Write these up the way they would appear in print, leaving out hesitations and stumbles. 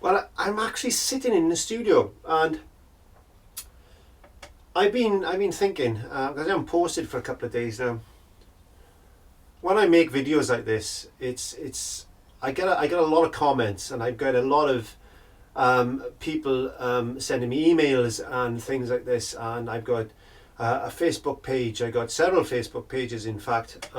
Well, I'm actually sitting in the studio, and I've been thinking because I haven't posted for a couple of days now. When I make videos like this, it's I get a lot of comments, and I've got a lot of people sending me emails and things like this, and I've got a Facebook page. I got several Facebook pages, in fact.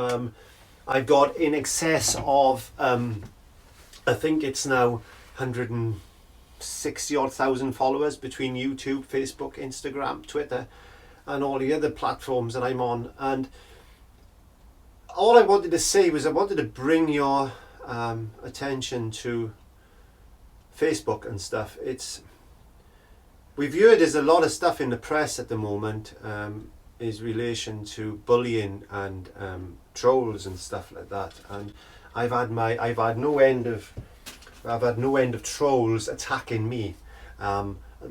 I've got in excess of I think it's now 160 odd thousand followers between YouTube, Facebook, Instagram, Twitter, and all the other platforms that I'm on. And all I wanted to say was I wanted to bring your attention to Facebook and stuff. We've heard there's a lot of stuff in the press at the moment, is relation to bullying and trolls and stuff like that. And I've had no end of trolls attacking me.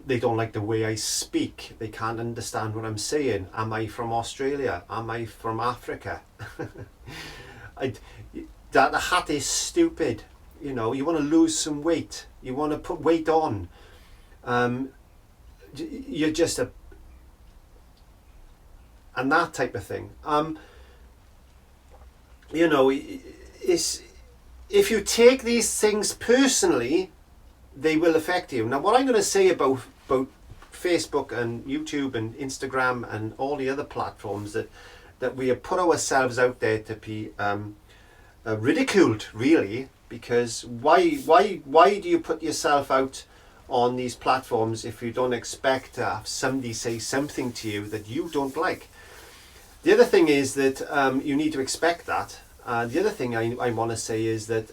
They don't like the way I speak. They can't understand what I'm saying. Am I from Australia? Am I from Africa? I, that the hat is stupid. You know, you want to lose some weight. You want to put weight on. You're just and that type of thing. You know, it's if you take these things personally, they will affect you. Now, what I'm going to say about Facebook and YouTube and Instagram and all the other platforms that we have put ourselves out there to be ridiculed, really, because why do you put yourself out on these platforms if you don't expect to have somebody say something to you that you don't like? The other thing is that you need to expect that. The other thing I want to say is that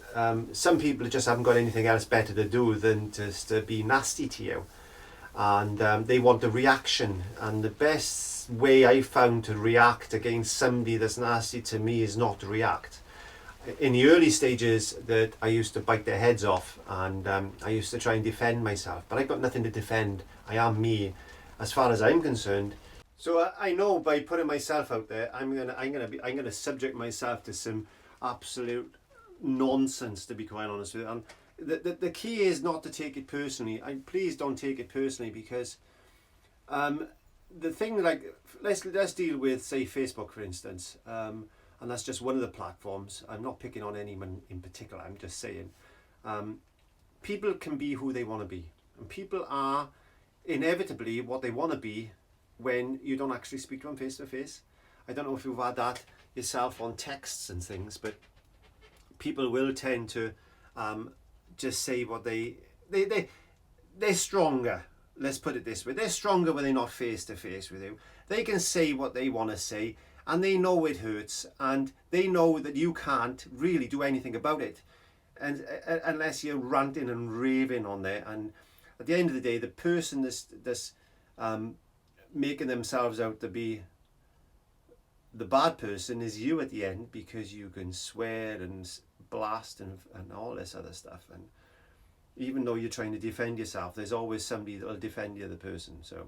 some people just haven't got anything else better to do than just to be nasty to you. And they want a reaction. And the best way I found to react against somebody that's nasty to me is not to react. In the early stages that I used to bite their heads off, and I used to try and defend myself. But I've got nothing to defend. I am me as far as I'm concerned. So I know by putting myself out there, I'm gonna subject myself to some absolute nonsense, to be quite honest with you. And the key is not to take it personally. Please don't take it personally, because the thing, like, let's deal with, say, Facebook, for instance, and that's just one of the platforms. I'm not picking on anyone in particular. I'm just saying people can be who they want to be, and people are inevitably what they want to be when you don't actually speak to them face to face. I don't know if you've had that yourself on texts and things, but people will tend to just say what they're stronger. Let's put it this way: they're stronger when they're not face to face with you. They can say what they want to say, and they know it hurts, and they know that you can't really do anything about it, and unless you're ranting and raving on there. And at the end of the day, the person that's making themselves out to be the bad person is you at the end, because you can swear and blast and all this other stuff. And even though you're trying to defend yourself, there's always somebody that will defend the other person. So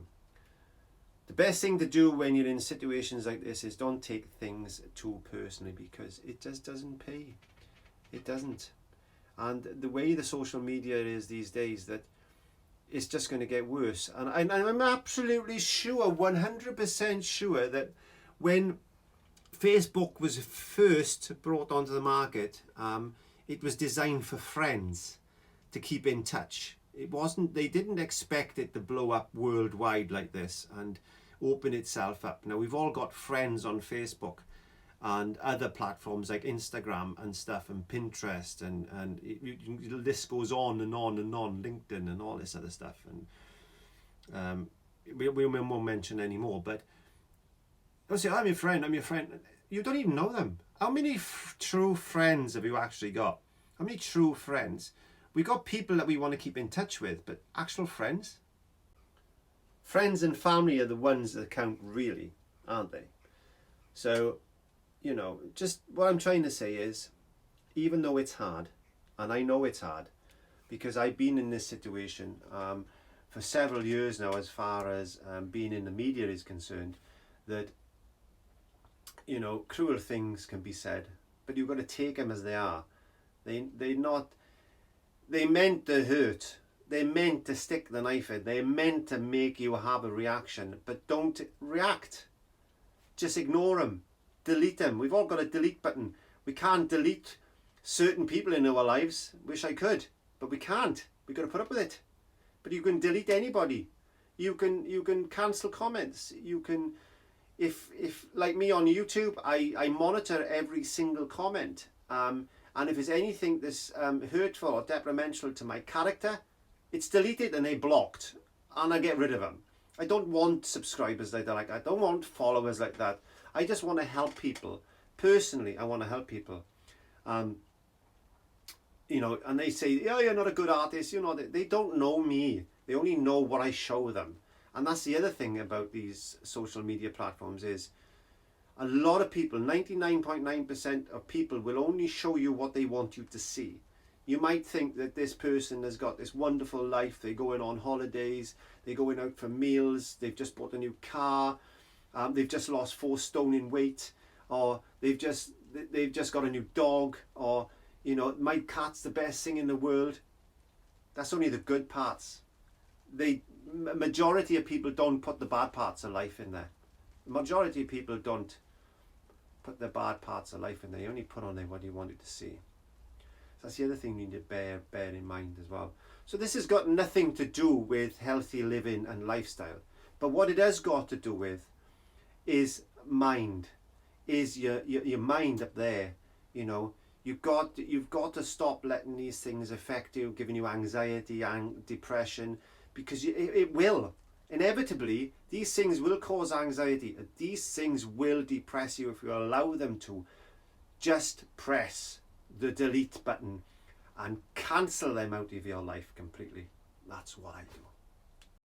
the best thing to do when you're in situations like this is don't take things too personally, because it just doesn't pay. It doesn't. And the way the social media is these days, that it's just going to get worse. And I'm absolutely sure, 100% sure, that when Facebook was first brought onto the market, it was designed for friends to keep in touch. It wasn't. They didn't expect it to blow up worldwide like this and open itself up. Now, we've all got friends on Facebook and other platforms like Instagram and stuff, and Pinterest, and the list goes on and on and on, LinkedIn and all this other stuff. And we won't mention anymore, but they'll say, I'm your friend. You don't even know them. How many true friends have you actually got? How many true friends? We got people that we want to keep in touch with, but actual friends? Friends and family are the ones that count, really, aren't they? So, you know, just what I'm trying to say is, even though it's hard, and I know it's hard, because I've been in this situation for several years now, as far as being in the media is concerned, that, you know, cruel things can be said, but you've got to take them as they are. They meant to hurt, They're meant to stick the knife in. They're meant to make you have a reaction, but don't react. Just ignore them. Delete them. We've all got a delete button. We can't delete certain people in our lives. Wish I could, but we can't. We've got to put up with it. But you can delete anybody. You can cancel comments. You can, if like me on YouTube, I monitor every single comment. And if there's anything that's hurtful or detrimental to my character, it's deleted and they're blocked, and I get rid of them. I don't want subscribers like that. I don't want followers like that. I just want to help people. Personally, I want to help people. You know, and they say, "Oh, you're not a good artist." You know, they don't know me. They only know what I show them. And that's the other thing about these social media platforms is a lot of people, 99.9% of people will only show you what they want you to see. You might think that this person has got this wonderful life. They're going on holidays. They're going out for meals. They've just bought a new car. They've just lost 4 stone in weight. Or they've just got a new dog. Or, you know, my cat's the best thing in the world. That's only the good parts. Majority of people don't put the bad parts of life in there. The majority of people don't put the bad parts of life in there. You only put on there what you wanted to see. That's the other thing you need to bear in mind as well. So this has got nothing to do with healthy living and lifestyle. But what it has got to do with is mind. Is your mind up there. You know, you've got to stop letting these things affect you, giving you anxiety and depression, because it will. Inevitably, these things will cause anxiety. These things will depress you if you allow them to. Just press the delete button and cancel them out of your life completely. That's what I do.